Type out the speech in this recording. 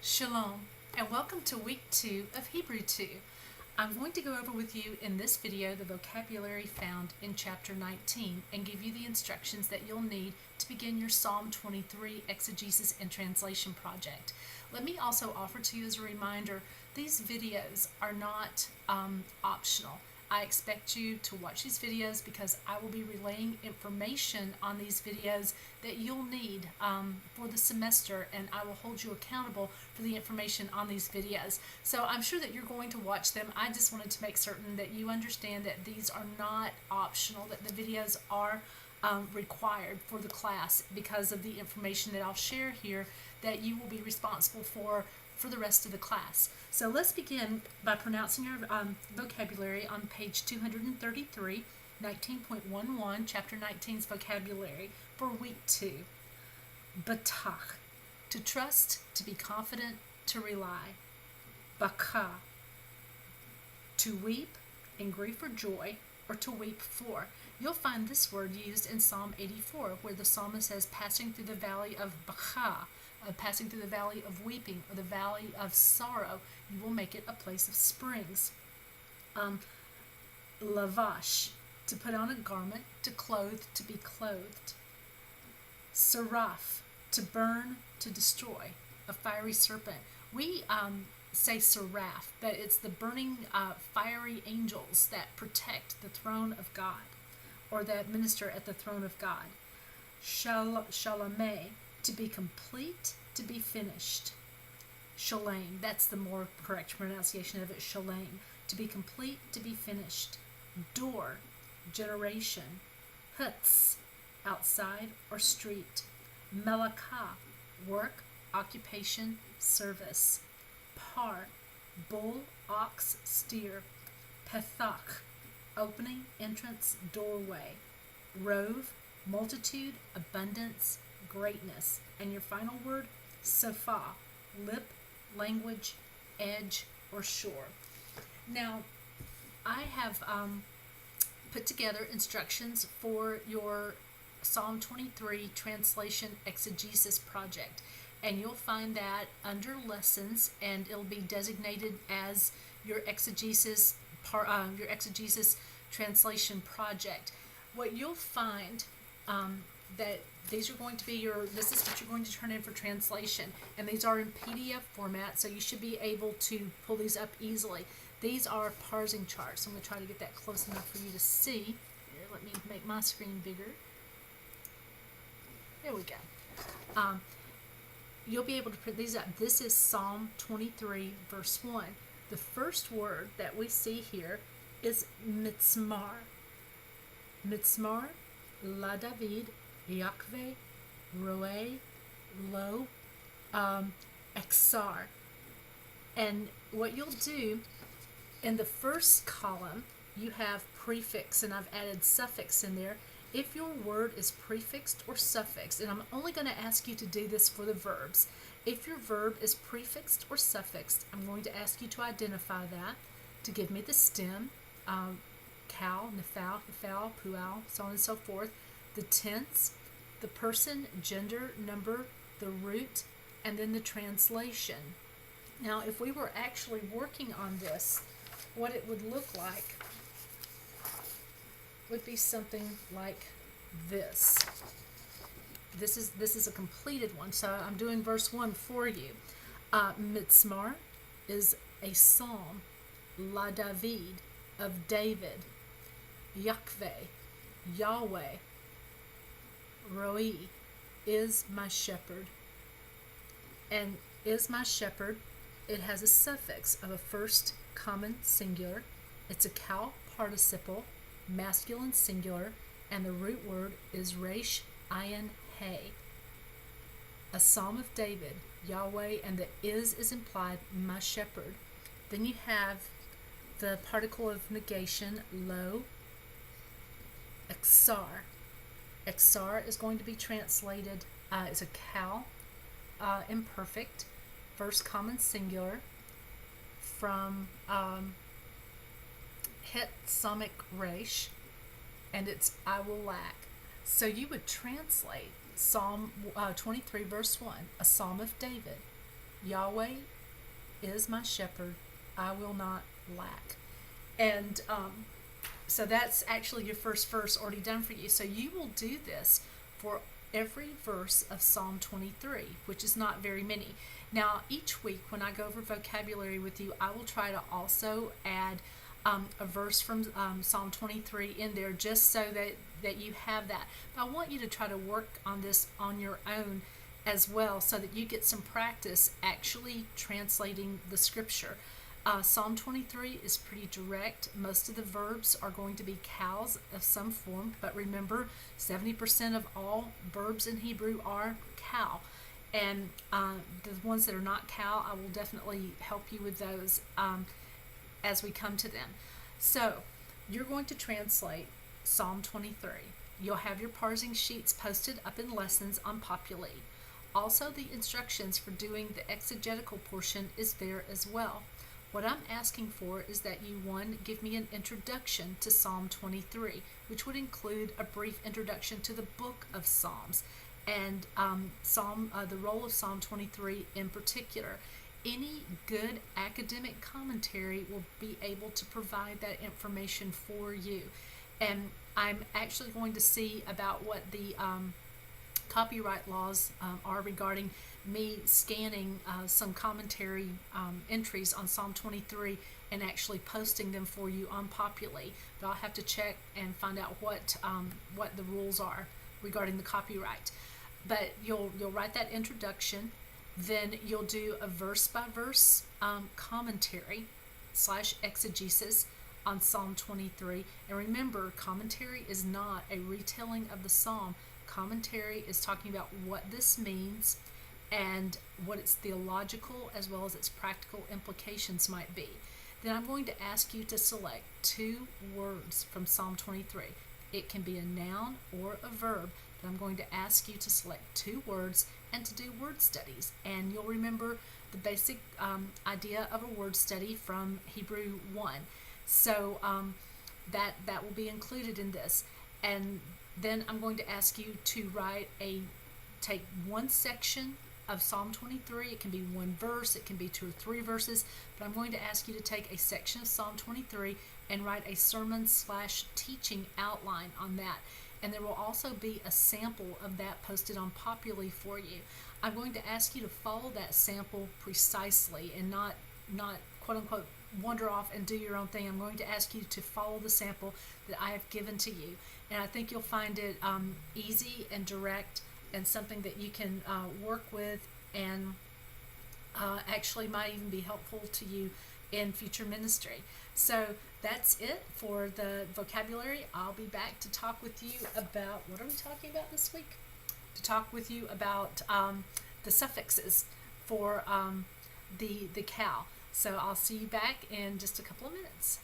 Shalom, and welcome to week 2 of Hebrew 2. I'm going to go over with you in this video the vocabulary found in chapter 19 and give you the instructions that you'll need to begin your Psalm 23 exegesis and translation project. Let me also offer to you as a reminder, these videos are not optional. I expect you to watch these videos because I will be relaying information on these videos that you'll need for the semester, and I will hold you accountable for the information on these videos. So I'm sure that you're going to watch them. I just wanted to make certain that you understand that these are not optional, that the videos are required for the class because of the information that I'll share here that you will be responsible for the rest of the class. So let's begin by pronouncing your vocabulary on page 233, 19.11, chapter 19's vocabulary for week 2. Batach, to trust, to be confident, to rely. Baka, to weep in grief or joy, or to weep for. You'll find this word used in Psalm 84, where the psalmist says, passing through the valley of Baka, passing through the valley of weeping, or the valley of sorrow, you will make it a place of springs. Lavash, to put on a garment, to clothe, to be clothed. Seraph, to burn, to destroy, a fiery serpent. We say seraph, but it's the burning fiery angels that protect the throne of God, or that minister at the throne of God. Shalameh, to be complete, to be finished. Shalem, that's the more correct pronunciation of it, shalem, to be complete, to be finished. Door, generation. Hutz, outside or street. Melakah, work, occupation, service. Par, bull, ox, steer. Pethach, opening, entrance, doorway. Rove, multitude, abundance, greatness. And your final word, safa, lip, language, edge, or shore. Now, I have put together instructions for your Psalm 23 translation exegesis project, and you'll find that under lessons, and it'll be designated as your exegesis translation project. What you'll find that these are going to be this is what you're going to turn in for translation, and these are in PDF format, so you should be able to pull these up easily. These are parsing charts. I'm going to try to get that close enough for you to see. Here, let me make my screen bigger. There we go. You'll be able to print these up. This is Psalm 23, verse 1. The first word that we see here is mitzmar. Mitzmar, la David, Yakve, Roe, Lo, Exar. And what you'll do, in the first column, you have prefix, and I've added suffix in there. If your word is prefixed or suffixed, and I'm only going to ask you to do this for the verbs. If your verb is prefixed or suffixed, I'm going to ask you to identify that, to give me the stem, cow, nefal, hefal, pual, so on and so forth, the tense, the person, gender, number, the root, and then the translation. Now, if we were actually working on this, what it would look like would be something like this. This is a completed one, so I'm doing verse 1 for you. Mitzmar is a psalm, la David, of David. Yakve, Yahweh, Roi, is my shepherd. And is my shepherd, it has a suffix of a first common singular. It's a cow participle, masculine singular, and the root word is resh ayin he. A psalm of David, Yahweh, and the is implied, my shepherd. Then you have the particle of negation, lo, exar. Exar is going to be translated as a cow, imperfect, first common singular, from het samic resh, and it's I will lack. So you would translate Psalm 23 verse 1, a psalm of David, Yahweh is my shepherd, I will not lack. And so that's actually your first verse already done for you. So you will do this for every verse of Psalm 23, which is not very many. Now, each week when I go over vocabulary with you, I will try to also add a verse from Psalm 23 in there, just so that you have that. But I want you to try to work on this on your own as well, so that you get some practice actually translating the scripture. Psalm 23 is pretty direct. Most of the verbs are going to be cows of some form, but remember, 70% of all verbs in Hebrew are cow. And the ones that are not cow, I will definitely help you with those as we come to them. So you're going to translate Psalm 23. You'll have your parsing sheets posted up in lessons on Populi. Also, the instructions for doing the exegetical portion is there as well. What I'm asking for is that you, one, give me an introduction to Psalm 23, which would include a brief introduction to the book of Psalms and the role of Psalm 23 in particular. Any good academic commentary will be able to provide that information for you. And I'm actually going to see about what the copyright laws are regarding me scanning some commentary entries on Psalm 23 and actually posting them for you on Populi. But I'll have to check and find out what the rules are regarding the copyright. But you'll write that introduction, then you'll do a verse by verse commentary / exegesis on Psalm 23. And remember, commentary is not a retelling of the psalm. Commentary is talking about what this means and what its theological as well as its practical implications might be. Then I'm going to ask you to select 2 words from Psalm 23. It can be a noun or a verb, but I'm going to ask you to select 2 words and to do word studies. And you'll remember the basic idea of a word study from Hebrew 1. So that will be included in this. And then I'm going to ask you to take one section of Psalm 23. It can be 1 verse, it can be 2 or 3 verses, but I'm going to ask you to take a section of Psalm 23 and write a sermon / teaching outline on that. And there will also be a sample of that posted on Populi for you. I'm going to ask you to follow that sample precisely and not quote unquote wander off and do your own thing. I'm going to ask you to follow the sample that I have given to you. And I think you'll find it easy and direct and something that you can work with and actually might even be helpful to you in future ministry. So that's it for the vocabulary. I'll be back to talk with you about, what are we talking about this week? To talk with you about the suffixes for the cow. So I'll see you back in just a couple of minutes.